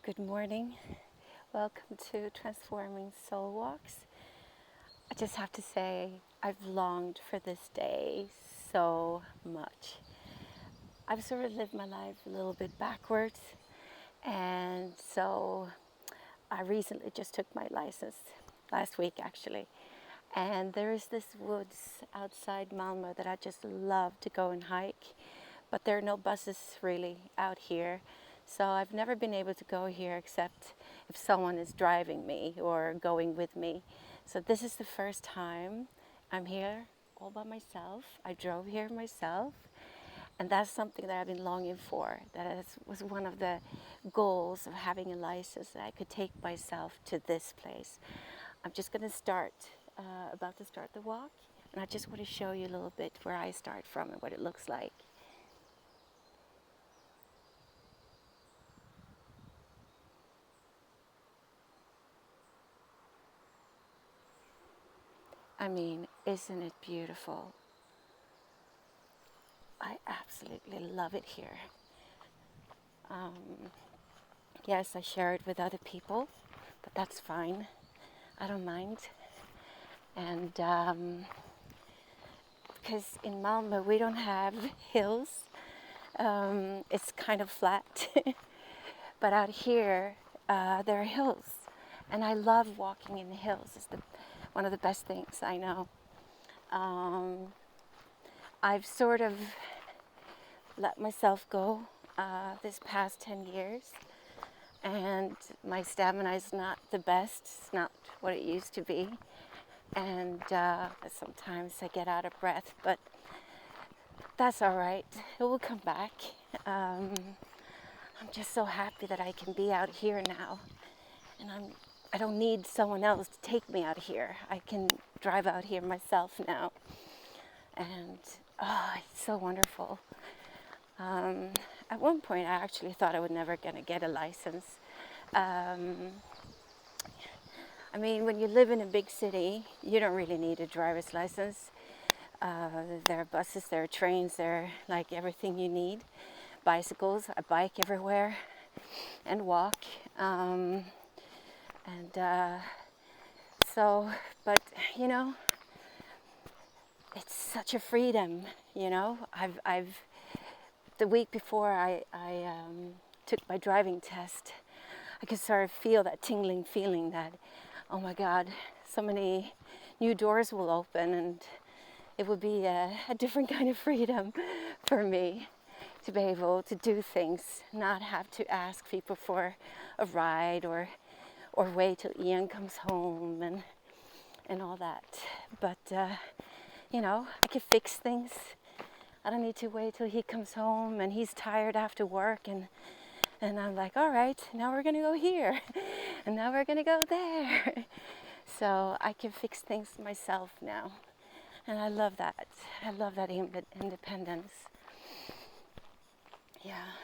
Good morning. Welcome to Transforming Soul Walks. I just have to say, I've longed for this day so much. I've sort of lived my life a little bit backwards, and so I recently just took my license, last week actually. And there is this woods outside Malmö that I just love to go and hike, but there are no buses really out here. So I've never been able to go here except if someone is driving me or going with me. So this is the first time I'm here all by myself. I drove here myself, and that's something that I've been longing for. That was one of the goals of having a license, that I could take myself to this place. I'm just going to about to start the walk, and I just want to show you a little bit where I start from and what it looks like. I mean, isn't it beautiful? I absolutely love it here. Yes, I share it with other people, but that's fine. I don't mind. And because in Malmö we don't have hills, it's kind of flat. But out here there are hills, and I love walking in the hills. It's one of the best things I know. I've sort of let myself go this past 10 years, and my stamina is not the best. It's not what it used to be, and sometimes I get out of breath, but that's all right. It will come back. I'm just so happy that I can be out here now, and I don't need someone else to take me out here. I can drive out here myself now, and it's so wonderful. At one point, I actually thought I was never going to get a license. I mean, when you live in a big city, you don't really need a driver's license. There are buses, there are trains, there are like everything you need. Bicycles, I bike everywhere and walk. But you know, it's such a freedom. You know, I've the week before I took my driving test, I could sort of feel that tingling feeling that, oh my God, so many new doors will open, and it would be a different kind of freedom for me to be able to do things, not have to ask people for a ride or wait till Ian comes home and all that. But you know, I can fix things. I don't need to wait till he comes home and he's tired after work, and I'm like, all right, now we're gonna go here and now we're gonna go there. So I can fix things myself now, and I love that. I love that independence. Yeah.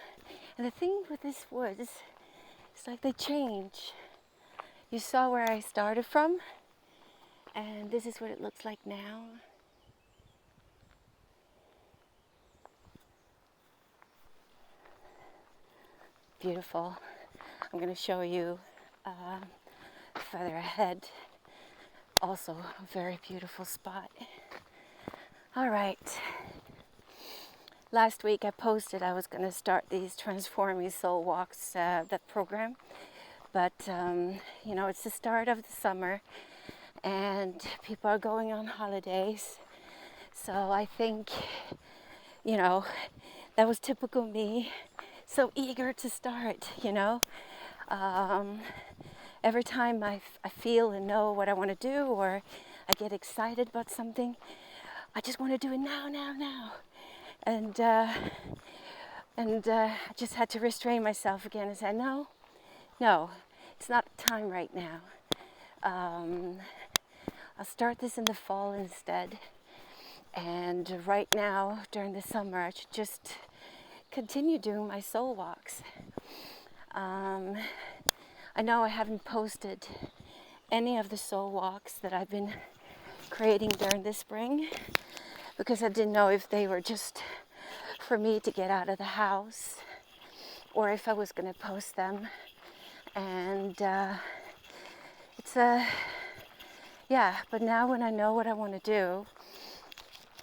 And the thing with this woods, it's like they change. You saw where I started from, and this is what it looks like now. Beautiful. I'm going to show you further ahead. Also a very beautiful spot. All right. Last week I posted I was going to start these Transforming Soul Walks, that program. But, you know, it's the start of the summer and people are going on holidays. So I think, you know, that was typical me. So eager to start, you know. Every time I feel and know what I want to do, or I get excited about something, I just want to do it now. And I just had to restrain myself again and say, no, it's not the time right now. I'll start this in the fall instead. And right now, during the summer, I should just continue doing my soul walks. I know I haven't posted any of the soul walks that I've been creating during the spring, because I didn't know if they were just for me to get out of the house or if I was going to post them. And it's yeah, but now when I know what I want to do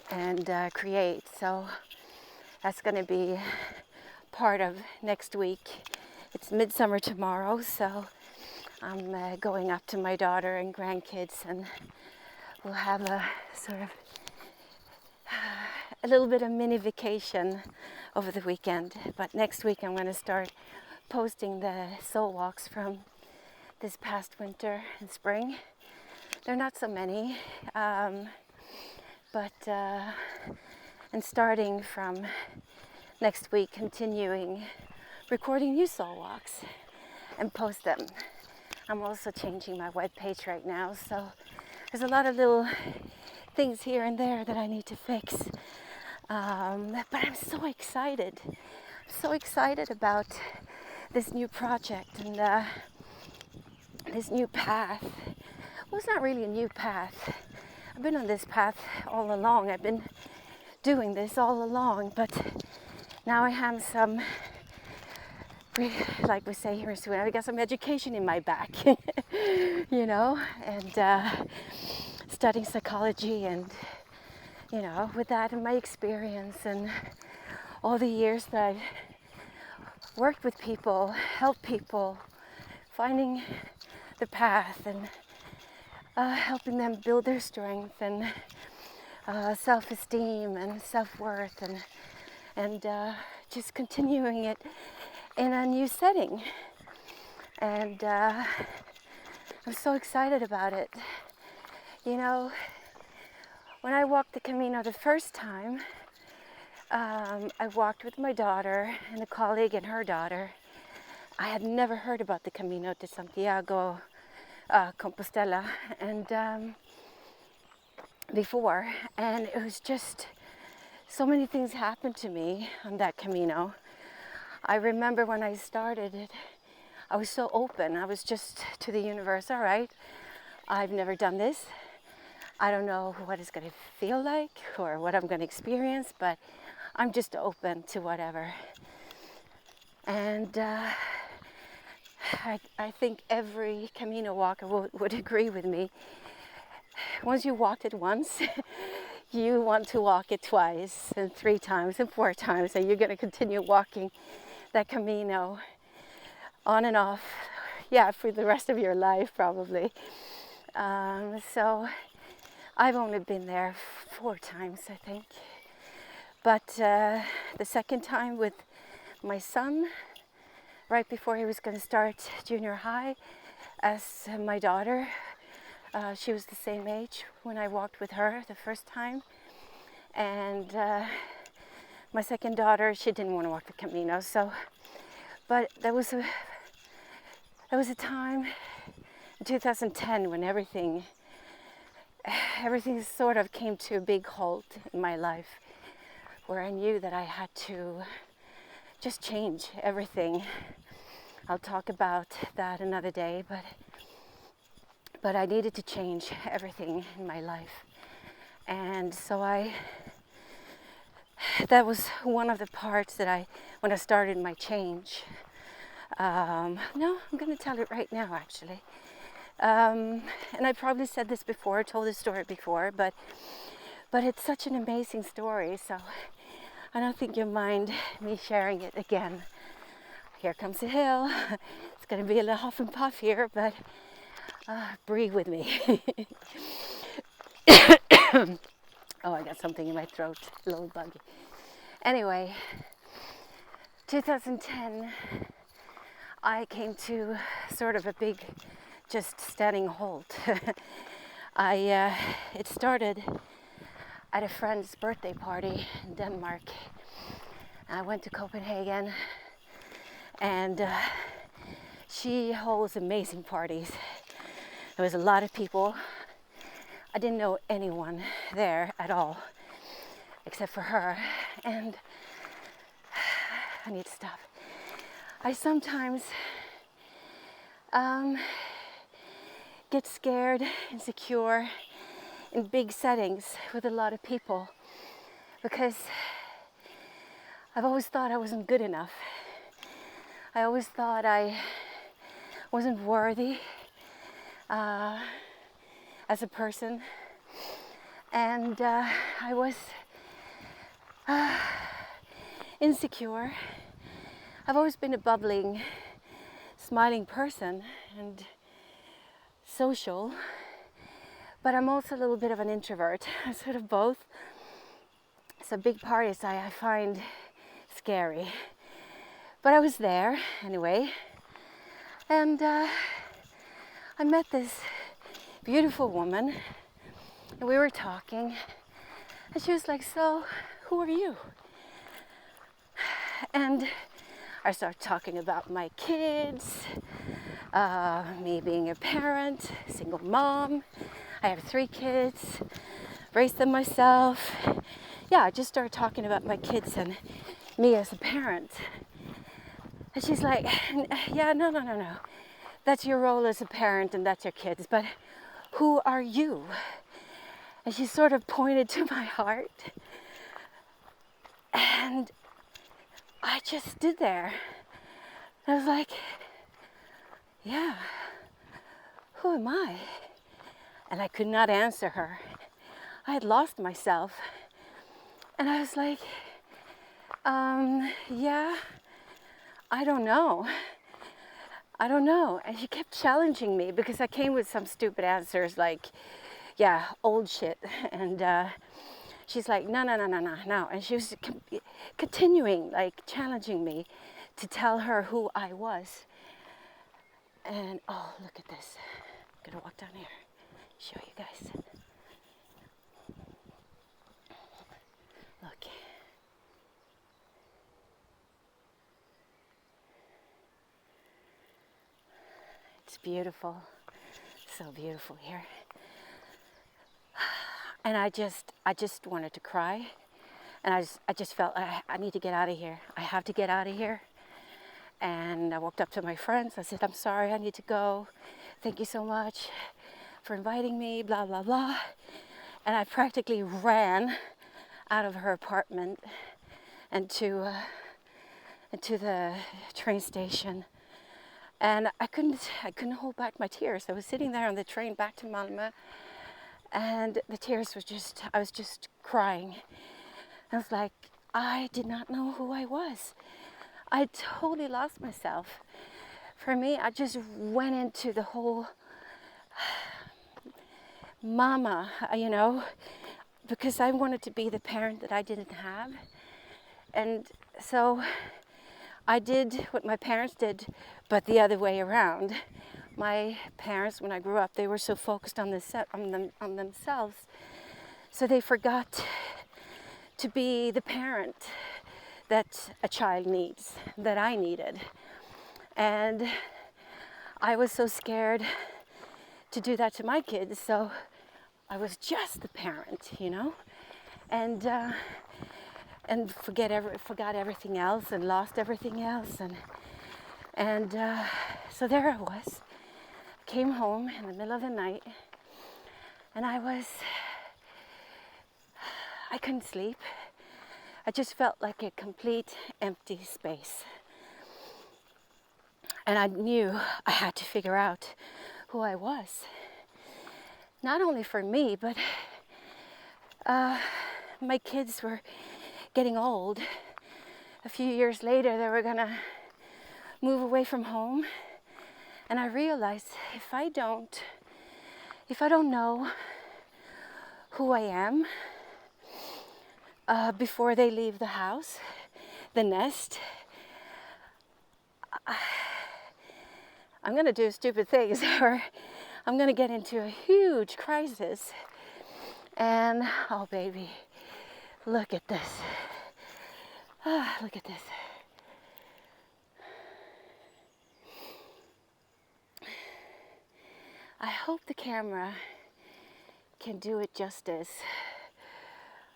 and create, so that's going to be part of next week. It's midsummer tomorrow, so I'm going up to my daughter and grandkids, and we'll have a sort of a little bit of mini vacation over the weekend. But next week I'm going to start posting the soul walks from this past winter and spring. They're not so many, but and starting from next week, continuing recording new soul walks and post them. I'm also changing my webpage right now, so there's a lot of little things here and there that I need to fix. But I'm so excited. I'm so excited about this new project and this new path. Well, it's not really a new path. I've been on this path all along. I've been doing this all along, but now I have some, like we say here in Sweden, I got some education in my back, you know, and studying psychology, and you know, with that and my experience and all the years that I've worked with people, helped people, finding the path and helping them build their strength and self-esteem and self-worth, and just continuing it in a new setting. And I'm so excited about it. You know, when I walked the Camino the first time, I walked with my daughter and a colleague and her daughter. I had never heard about the Camino de Santiago Compostela and before, and it was just so many things happened to me on that Camino. I remember when I started it, I was so open. I was just to the universe. All right, I've never done this. I don't know what it's going to feel like or what I'm going to experience, but I'm just open to whatever. And I think every Camino walker would agree with me. Once you walked it once, you want to walk it twice and 3 times and 4 times, and you're going to continue walking that Camino on and off, yeah, for the rest of your life probably. So I've only been there 4 times, I think. But the second time with my son, right before he was going to start junior high, as my daughter, she was the same age when I walked with her the first time. And my second daughter, she didn't want to walk the Camino. So, but there was a time in 2010 when everything sort of came to a big halt in my life, where I knew that I had to just change everything. I'll talk about that another day, but I needed to change everything in my life. And so that was one of the parts that when I started my change. No, I'm going to tell it right now, actually. And I probably said this before, told this story before, but it's such an amazing story, so I don't think you'll mind me sharing it again. Here comes the hill. It's going to be a little huff and puff here, but breathe with me. Oh, I got something in my throat, a little buggy. Anyway, 2010, I came to sort of a big, just standing halt. It started at a friend's birthday party in Denmark. I went to Copenhagen, and she holds amazing parties. There was a lot of people. I didn't know anyone there at all, except for her, and I need to stop. I sometimes get scared, insecure in big settings with a lot of people, because I've always thought I wasn't good enough. I always thought I wasn't worthy as a person, and I was insecure. I've always been a bubbling, smiling person and social, but I'm also a little bit of an introvert. I'm sort of both. So big parties I find scary. But I was there anyway, and I met this beautiful woman, and we were talking, and she was like, "So, who are you?" And I started talking about my kids, me being a parent, single mom. I have 3 kids, raised them myself. Yeah, I just started talking about my kids and me as a parent. And she's like, "Yeah, no. That's your role as a parent and that's your kids, but who are you?" And she sort of pointed to my heart. And I just stood there. I was like, yeah, who am I? And I could not answer her. I had lost myself. And I was like, yeah, I don't know. And she kept challenging me because I came with some stupid answers like, yeah, old shit. And she's like, no. And she was continuing, like, challenging me to tell her who I was. And oh, look at this. I'm gonna walk down here, show you guys. Look. It's beautiful. So beautiful here. And I just wanted to cry. And I just felt I need to get out of here. I have to get out of here. And I walked up to my friends. I said, "I'm sorry, I need to go. Thank you so much for inviting me, blah, blah, blah." And I practically ran out of her apartment and to the train station. And I couldn't hold back my tears. I was sitting there on the train back to Malmö, and the tears I was just crying. I was like, I did not know who I was. I totally lost myself. For me, I just went into the whole mama, because I wanted to be the parent that I didn't have. And so I did what my parents did, but the other way around. My parents, when I grew up, they were so focused on themselves, so they forgot to be the parent that a child needs, that I needed. And I was so scared to do that to my kids, so I was just the parent, and forgot everything else and lost everything else, and so there I was. I came home in the middle of the night, and I couldn't sleep. I just felt like a complete empty space. And I knew I had to figure out who I was. Not only for me, but my kids were getting old. A few years later, they were gonna move away from home. And I realized if I don't know who I am before they leave the house, the nest, I'm gonna do stupid things, or I'm gonna get into a huge crisis. And oh baby, look at this. Look at this. I hope the camera can do it justice.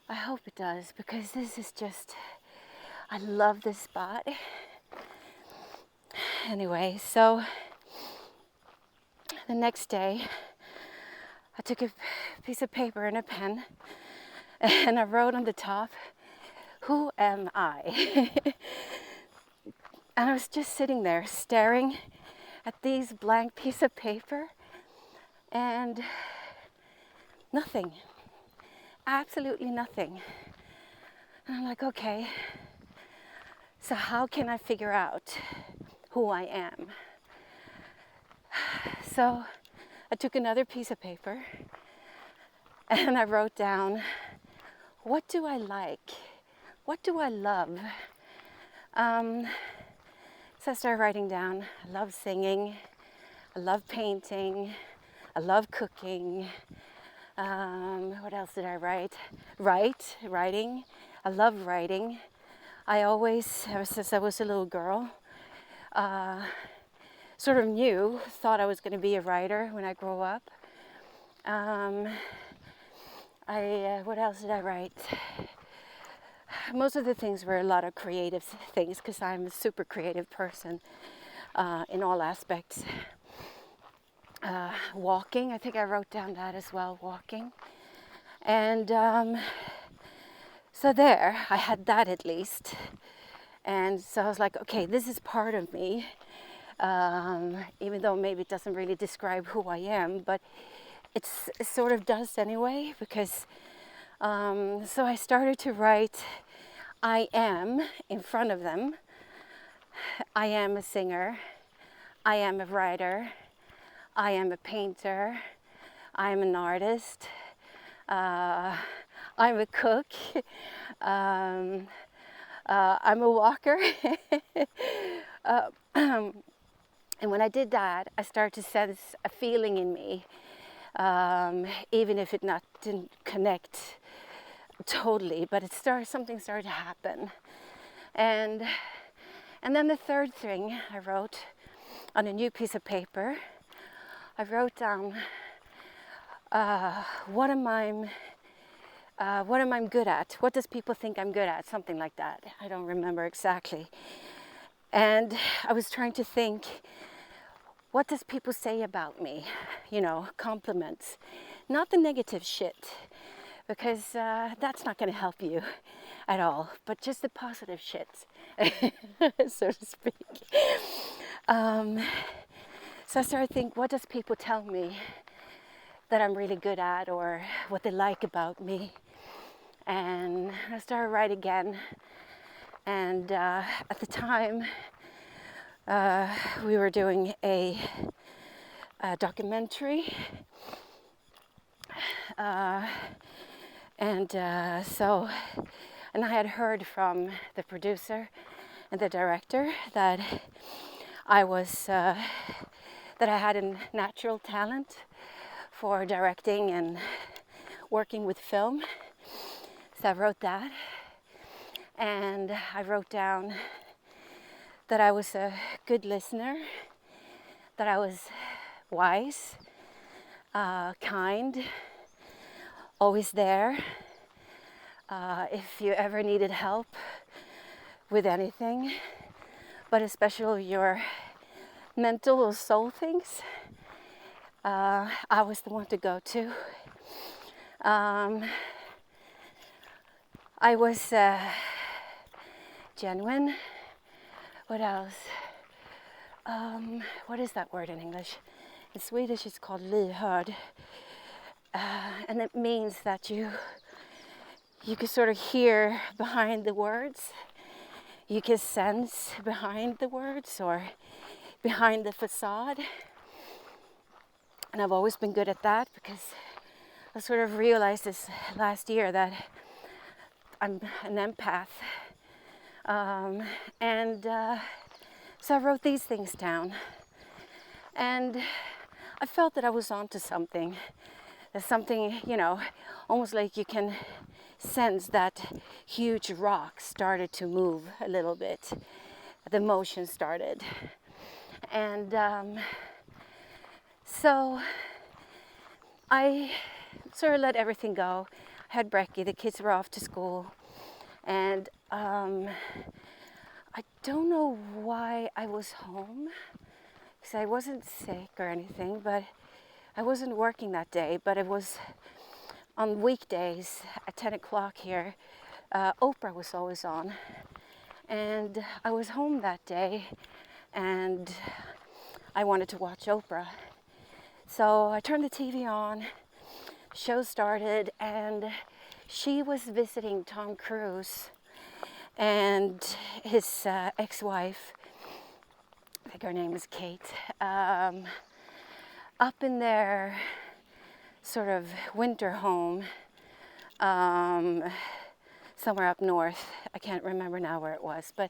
I hope it does, because this is just, I love this spot. Anyway, so the next day, I took a piece of paper and a pen, and I wrote on the top, "Who am I?" And I was just sitting there staring at these blank piece of paper and nothing, absolutely nothing. And I'm like, okay, so how can I figure out who I am? So I took another piece of paper and I wrote down, what do I like? What do I love? So I started writing down, I love singing, I love painting, I love cooking. What else did I write? Writing. I love writing. I always, ever since I was a little girl, sort of thought I was going to be a writer when I grow up. What else did I write? Most of the things were a lot of creative things because I'm a super creative person in all aspects. Walking, I think I wrote down that as well, walking. And so there, I had that at least. And so I was like, okay, this is part of me, even though maybe it doesn't really describe who I am, but it sort of does anyway, because so I started to write I am in front of them. I am a singer. I am a writer. I am a painter. I am an artist. I'm a cook. I'm a walker. And when I did that, I started to sense a feeling in me, even if it didn't connect totally, but something started to happen. And then the third thing I wrote on a new piece of paper, I wrote down what am I good at? What does people think I'm good at? Something like that. I don't remember exactly. And I was trying to think, what does people say about me? You know, compliments. Not the negative shit, because that's not going to help you at all, but just the positive shit, so to speak. So I started thinking, what does people tell me that I'm really good at, or what they like about me? And I started writing again. And at the time, we were doing a documentary. And I had heard from the producer and the director that I had a natural talent for directing and working with film. So I wrote that, and I wrote down that I was a good listener, that I was wise, kind, always there. If you ever needed help with anything, but especially your mental or soul things, I was the one to go to. I was genuine. What else? What is that word in English? In Swedish it's called lyhörd. And it means that you can sort of hear behind the words. You can sense behind the words or behind the facade. And I've always been good at that, because I sort of realized this last year that I'm an empath. So I wrote these things down. And I felt that I was onto something. There's something, almost like you can sense that huge rock started to move a little bit. The motion started. And so I sort of let everything go. I had Brecky, the kids were off to school. And I don't know why I was home, because I wasn't sick or anything, but I wasn't working that day. But it was on weekdays at 10 o'clock here. Oprah was always on. And I was home that day, and I wanted to watch Oprah. So I turned the TV on, show started, and she was visiting Tom Cruise and his ex-wife, I think her name is Kate, up in their sort of winter home, somewhere up north. I can't remember now where it was, but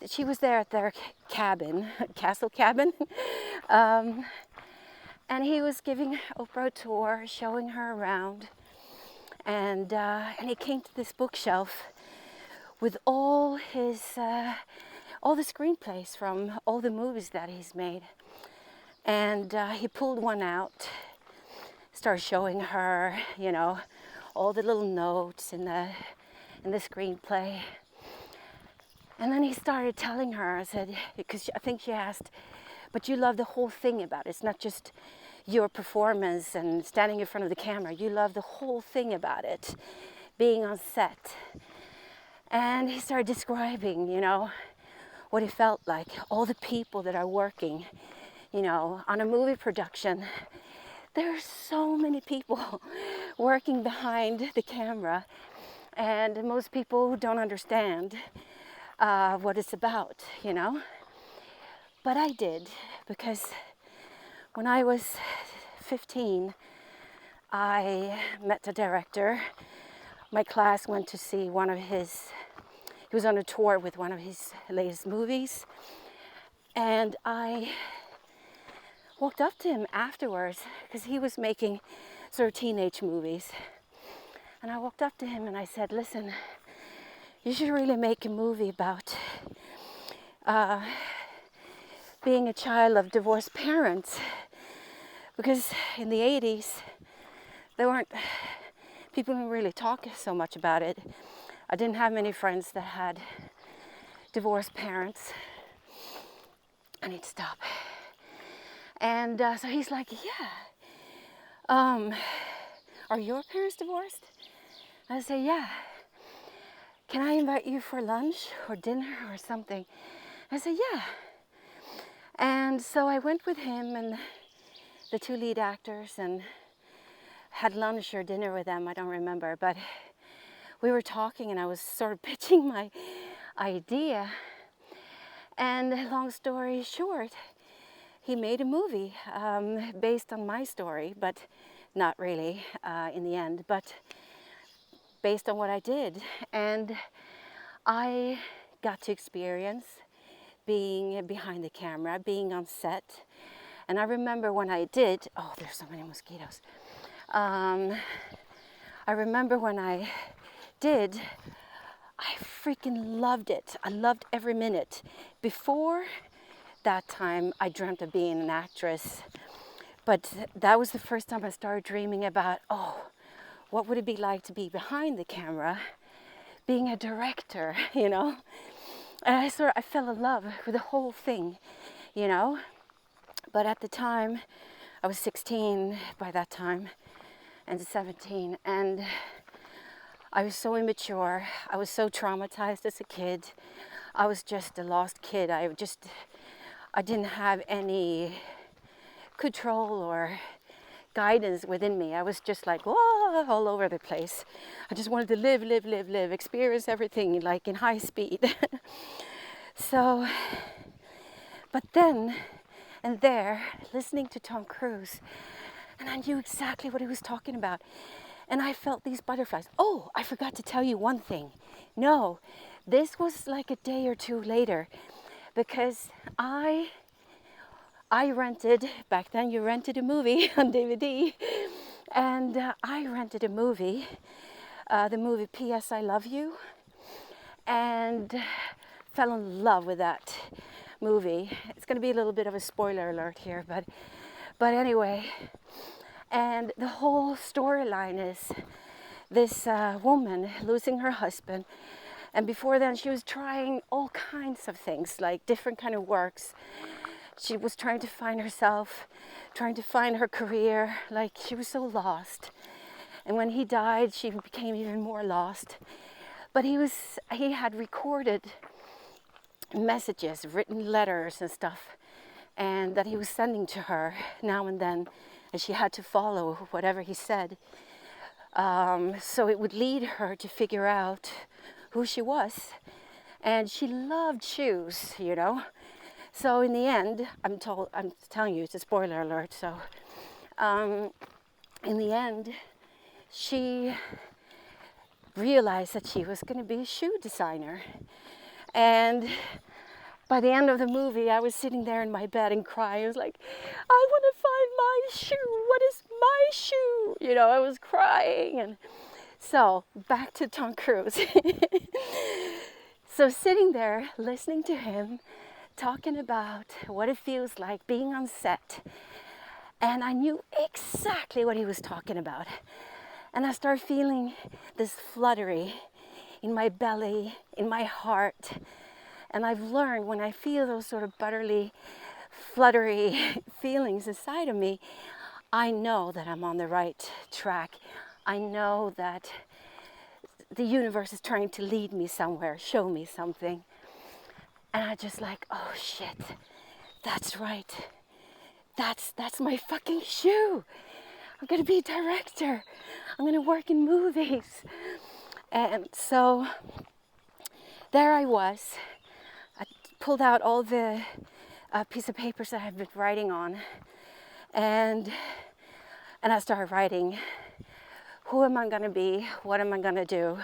she was there at their cabin, castle cabin, and he was giving Oprah a tour, showing her around, and he came to this bookshelf with all the screenplays from all the movies that he's made, and he pulled one out, started showing her, you know, all the little notes in the screenplay. And then he started telling her, I said, because I think she asked, but you love the whole thing about it. It's not just your performance and standing in front of the camera. You love the whole thing about it, being on set. And he started describing, you know, what it felt like, all the people that are working, you know, on a movie production. There are so many people working behind the camera, and most people don't understand what it's about, you know. But I did, because when I was 15, I met a director. My class went to see he was on a tour with one of his latest movies, and I walked up to him afterwards, because he was making sort of teenage movies, and I walked up to him and I said, listen, you should really make a movie about being a child of divorced parents, because in the 80s, people didn't really talk so much about it. I didn't have many friends that had divorced parents. I need to stop. And so he's like, yeah. Are your parents divorced? I say, yeah. Can I invite you for lunch or dinner or something? I said, yeah. And so I went with him and the two lead actors and had lunch or dinner with them, I don't remember. But we were talking and I was sort of pitching my idea. And long story short, he made a movie based on my story, but not really in the end, but based on what I did. And I got to experience being behind the camera, being on set. And I remember when I did, oh, there's so many mosquitoes. I remember when I did, I freaking loved it. I loved every minute. Before that time, I dreamt of being an actress. But that was the first time I started dreaming about, oh, what would it be like to be behind the camera, being a director, you know? And I fell in love with the whole thing, you know? But at the time, I was 16 by that time, and 17, and I was so immature. I was so traumatized as a kid. I was just a lost kid. I didn't have any control or guidance within me. I was just like, whoa, all over the place. I just wanted to live, experience everything like in high speed. So, but then and there, listening to Tom Cruise, and I knew exactly what he was talking about. And I felt these butterflies. Oh, I forgot to tell you one thing. No, this was like a day or two later, because I rented, back then you rented a movie on DVD, and I rented a movie, the movie P.S. I Love You, and fell in love with that movie. It's going to be a little bit of a spoiler alert here, but anyway, and the whole storyline is this woman losing her husband, and before then she was trying all kinds of things, like different kind of works. She was trying to find herself, trying to find her career, like she was so lost. And when he died, she became even more lost. But he had recorded messages, written letters and stuff. and that he was sending to her now and then, and she had to follow whatever he said. So it would lead her to figure out who she was. And she loved shoes, you know. So in the end, I'm telling you, it's a spoiler alert. So in the end, she realized that she was going to be a shoe designer. And by the end of the movie, I was sitting there in my bed and crying. I was like, I want to find my shoe. What is my shoe? You know, I was crying. And so back to Tom Cruise. So sitting there, listening to him, talking about what it feels like being on set. And I knew exactly what he was talking about. And I started feeling this fluttery in my belly, in my heart. And I've learned when I feel those sort of buttery, fluttery feelings inside of me, I know that I'm on the right track. I know that the universe is trying to lead me somewhere, show me something. And I just like, oh shit, that's right. That's my fucking shoe. I'm gonna be a director. I'm gonna work in movies. And so there I was. I pulled out all the piece of papers that I've been writing on, and I started writing. Who am I gonna be? What am I gonna do?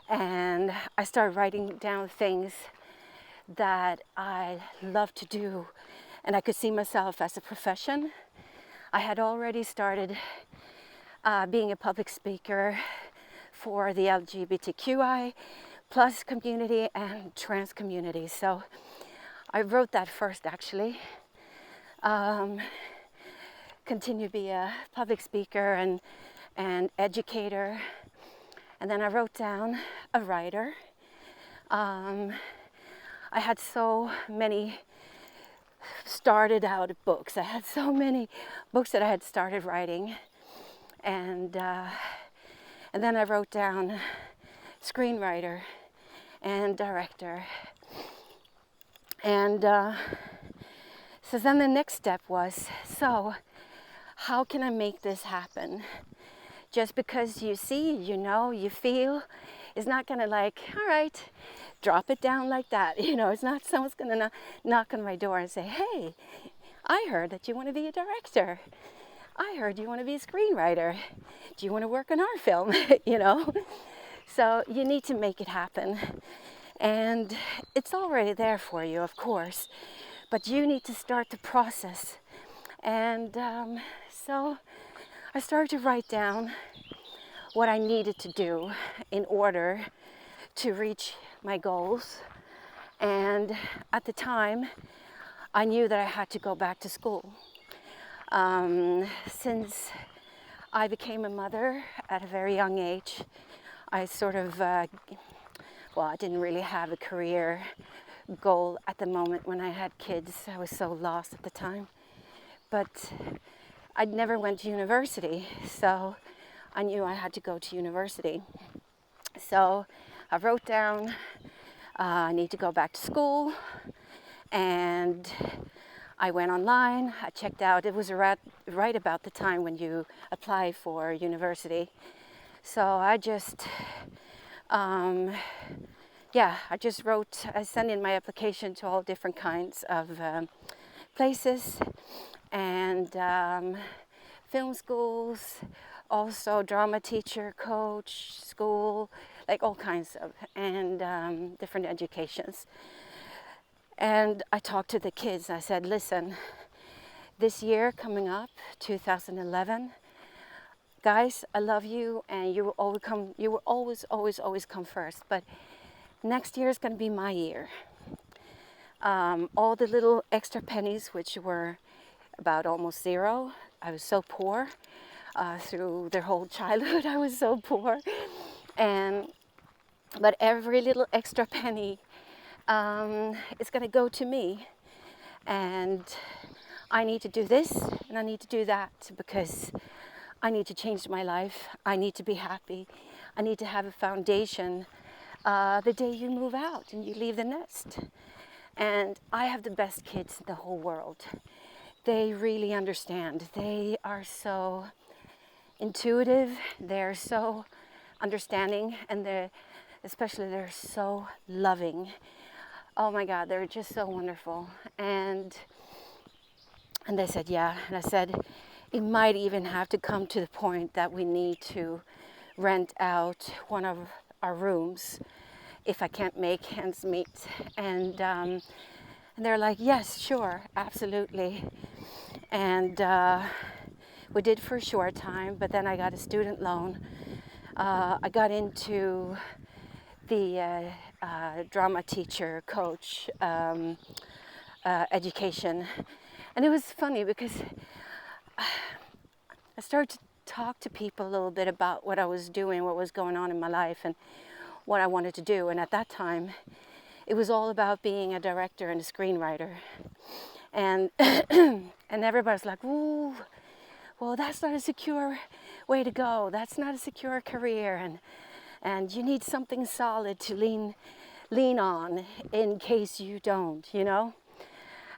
And I started writing down things that I love to do, and I could see myself as a profession. I had already started being a public speaker for the LGBTQI plus community and trans community. So I wrote that first, actually. Continue to be a public speaker and educator. And then I wrote down a writer. I had so many started out books. I had so many books that I had started writing. And then I wrote down screenwriter and director. And so then the next step was, so how can I make this happen? Just because you see, you know, you feel, is not gonna like, all right, drop it down like that. You know, it's not someone's gonna knock on my door and say, hey, I heard that you want to be a director. I heard you want to be a screenwriter. Do you want to work on our film? You know? So you need to make it happen. And it's already there for you, of course, but you need to start the process. And so I started to write down what I needed to do in order to reach my goals. And at the time, I knew that I had to go back to school. Since I became a mother at a very young age, I sort of, I didn't really have a career goal at the moment when I had kids. I was so lost at the time. But I'd never went to university, so I knew I had to go to university. So I wrote down, I need to go back to school, and I went online, I checked out, it was right about the time when you apply for university. So I just, I sent in my application to all different kinds of places, and film schools, also drama teacher, coach, school, like all kinds of, and different educations. And I talked to the kids. I said, listen, this year coming up, 2011, guys, I love you, and you will always come first. But next year is going to be my year. All the little extra pennies, which were about almost zero. I was so poor. Through their whole childhood, I was so poor. But every little extra penny is going to go to me. And I need to do this, and I need to do that, because I need to change my life. I need to be happy. I need to have a foundation the day you move out and you leave the nest. And I have the best kids in the whole world. They really understand. They are so intuitive. They're so understanding, and especially they're so loving. Oh my God, they're just so wonderful. And they said, yeah. And I said, it might even have to come to the point that we need to rent out one of our rooms if I can't make ends meet. And they're like, yes, sure, absolutely. And we did for a short time, but then I got a student loan. I got into the drama teacher, coach, education. And it was funny because I started to talk to people a little bit about what I was doing, what was going on in my life, and what I wanted to do. And at that time, it was all about being a director and a screenwriter. And and everybody's like, ooh, well, that's not a secure way to go. That's not a secure career. And you need something solid to lean on in case you don't, you know?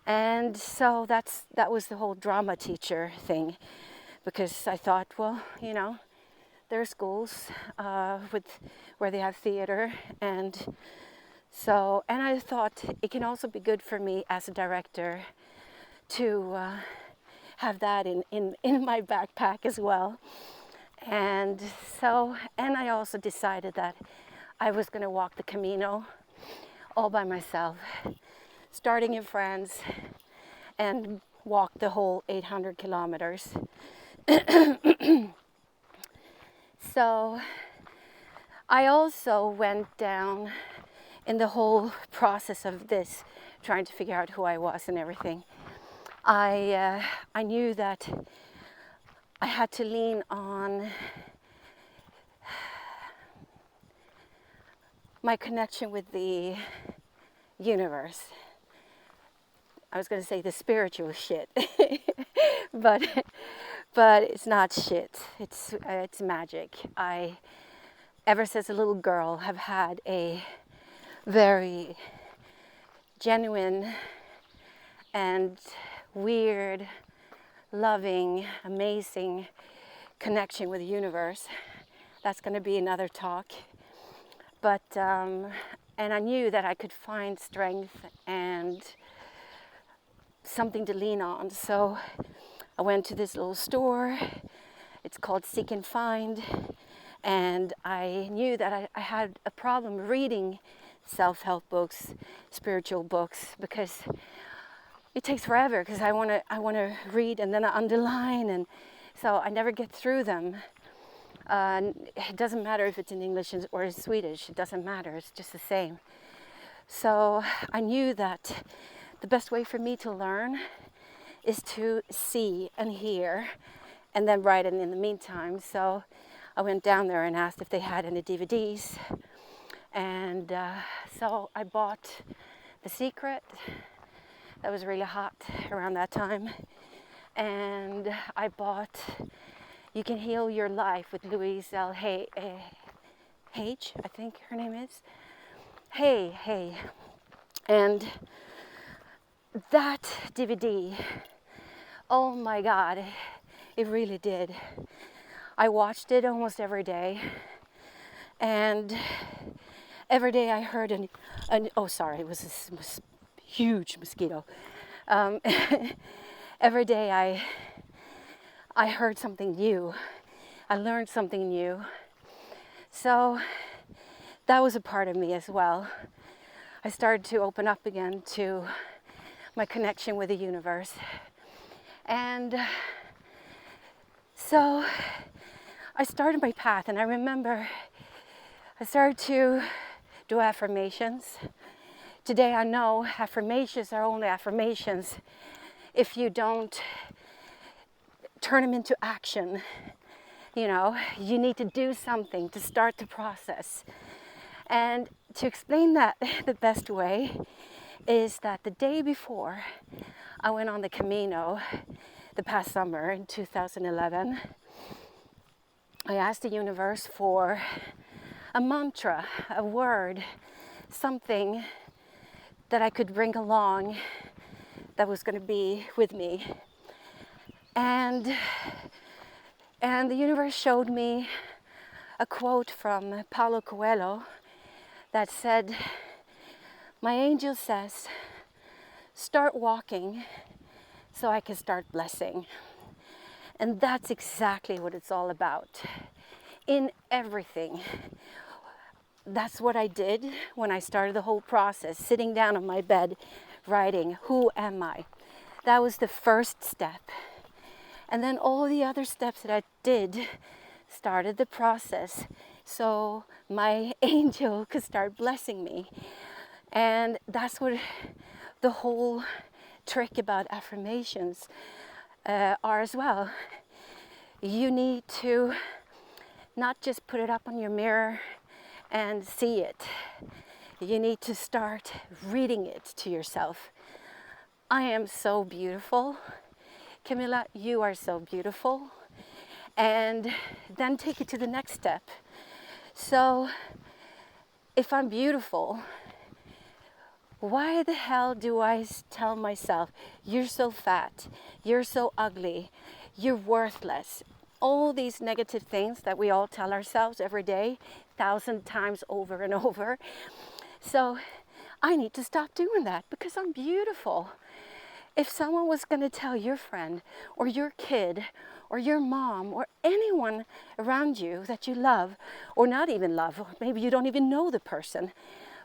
And so that was the whole drama teacher thing, because I thought, well, you know, there are schools where they have theater, and I thought it can also be good for me as a director to have that in my backpack as well. And I also decided that I was going to walk the Camino all by myself, starting in France, and walk the whole 800 kilometers. So I also went down in the whole process of this, trying to figure out who I was and everything. I knew that I had to lean on my connection with the universe. I was going to say the spiritual shit, but it's not shit. It's magic. I, ever since a little girl, have had a very genuine and weird, loving, amazing connection with the universe. That's going to be another talk. But and I knew that I could find strength and something to lean on. So I went to this little store. It's called Seek and Find. And I knew that I had a problem reading self-help books, spiritual books, because it takes forever, because I want to read and then I underline, and so I never get through them. It doesn't matter if it's in English or in Swedish. It doesn't matter. It's just the same. So I knew that the best way for me to learn is to see and hear, and then write it in the meantime. So I went down there and asked if they had any DVDs. And so I bought The Secret. That was really hot around that time. And I bought You Can Heal Your Life with Louise L. Hay, I think her name is. Hay. And that DVD, oh my God, it really did. I watched it almost every day. And every day I heard oh sorry, it was a huge mosquito. Every day I heard something new. I learned something new. So that was a part of me as well. I started to open up again to my connection with the universe. And so I started my path, and I remember I started to do affirmations. Today I know affirmations are only affirmations if you don't turn them into action. You know, you need to do something to start the process. And to explain that the best way is that the day before I went on the Camino the past summer in 2011, I asked the universe for a mantra, a word, something that I could bring along that was going to be with me. And the universe showed me a quote from Paulo Coelho that said, "My angel says, start walking so I can start blessing." And that's exactly what it's all about. In everything. That's what I did when I started the whole process, sitting down on my bed, writing, who am I? That was the first step. And then all the other steps that I did started the process so my angel could start blessing me. And that's what the whole trick about affirmations are as well. You need to not just put it up on your mirror and see it. You need to start reading it to yourself. I am so beautiful. Camilla, you are so beautiful. And then take it to the next step. So, if I'm beautiful, why the hell do I tell myself, you're so fat, you're so ugly, you're worthless? All these negative things that we all tell ourselves every day, 1,000 times over and over. So I need to stop doing that because I'm beautiful. If someone was going to tell your friend or your kid or your mom or anyone around you that you love, or not even love, or maybe you don't even know the person,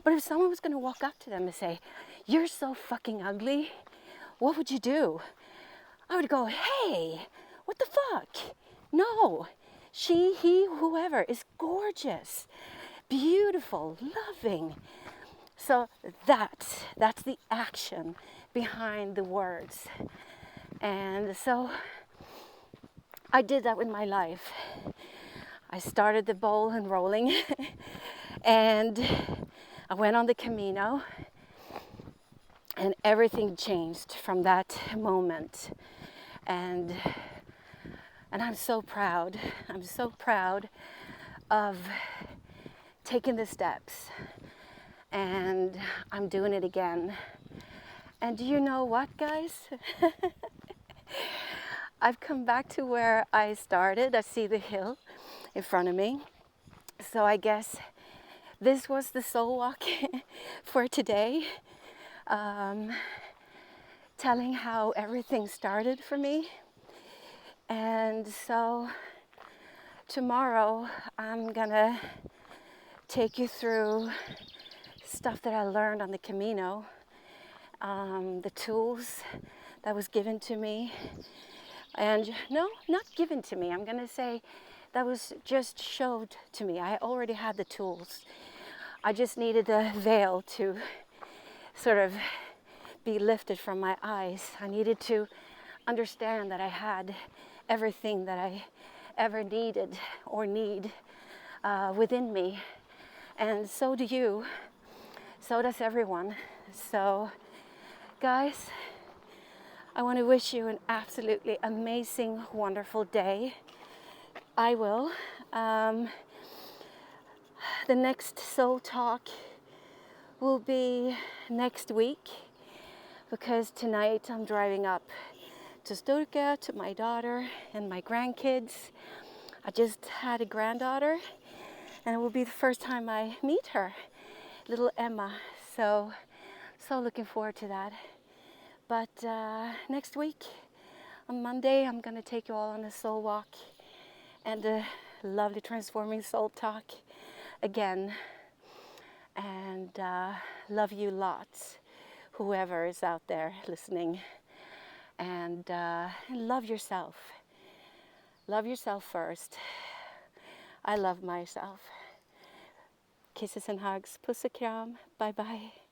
but if someone was going to walk up to them and say, you're so fucking ugly, what would you do? I would go, hey, what the fuck? No, she, he, whoever is gorgeous, beautiful, loving. So that's the action behind the words. And so I did that with my life. I started the ball and rolling and I went on the Camino and everything changed from that moment. And I'm so proud. I'm so proud of taking the steps. And I'm doing it again. And do you know what, guys? I've come back to where I started. I see the hill in front of me. So I guess this was the soul walk for today. Telling how everything started for me. And so tomorrow I'm gonna take you through stuff that I learned on the Camino, the tools that was given to me, and no, not given to me, I'm gonna say that was just showed to me. I already had the tools. I just needed the veil to sort of be lifted from my eyes. I needed to understand that I had everything that I ever needed or need within me. And so do you. So does everyone. So, guys, I want to wish you an absolutely amazing, wonderful day. I will. The next Soul Talk will be next week because tonight I'm driving up to Sturka to my daughter and my grandkids. I just had a granddaughter and it will be the first time I meet her, little Emma. So looking forward to that. But next week on Monday I'm gonna take you all on a soul walk and a lovely transforming soul talk again. And love you lots, whoever is out there listening. And love yourself. Love yourself first. I love myself. Kisses and hugs. Puss och kram. Bye bye.